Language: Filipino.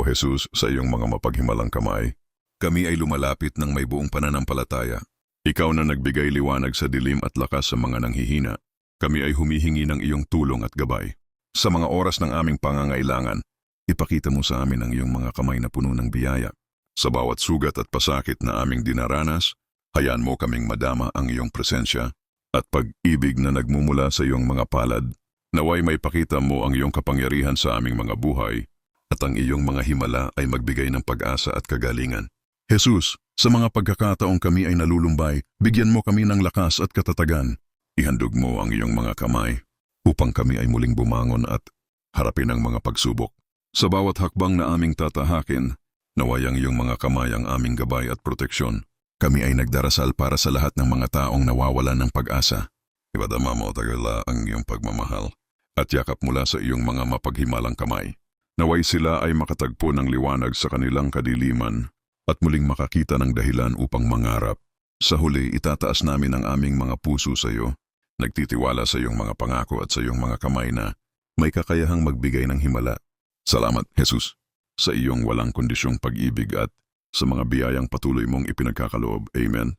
O Jesus, sa iyong mga mapaghimalang kamay, kami ay lumalapit ng may buong pananampalataya. Ikaw na nagbigay liwanag sa dilim at lakas sa mga nanghihina. Kami ay humihingi ng iyong tulong at gabay. Sa mga oras ng aming pangangailangan, ipakita mo sa amin ang iyong mga kamay na puno ng biyaya. Sa bawat sugat at pasakit na aming dinaranas, hayaan mo kaming madama ang iyong presensya at pag-ibig na nagmumula sa iyong mga palad. Naway may pakita mo ang iyong kapangyarihan sa aming mga buhay at ang iyong mga himala ay magbigay ng pag-asa at kagalingan. Jesus, sa mga pagkakataong kami ay nalulumbay, bigyan mo kami ng lakas at katatagan. Ihandog mo ang iyong mga kamay upang kami ay muling bumangon at harapin ang mga pagsubok. Sa bawat hakbang na aming tatahakin, naway ang iyong mga kamay ang aming gabay at proteksyon. Kami ay nagdarasal para sa lahat ng mga taong nawawalan ng pag-asa. Ibadama mo tagala ang iyong pagmamahal at yakap mula sa iyong mga mapaghimalang kamay. Naway sila ay makatagpo ng liwanag sa kanilang kadiliman at muling makakita ng dahilan upang mangarap. Sa huli, itataas namin ang aming mga puso sa iyo, nagtitiwala sa iyong mga pangako at sa iyong mga kamay na may kakayahang magbigay ng himala. Salamat, Jesus, sa iyong walang kondisyong pag-ibig at sa mga biyayang patuloy mong ipinagkakaloob. Amen.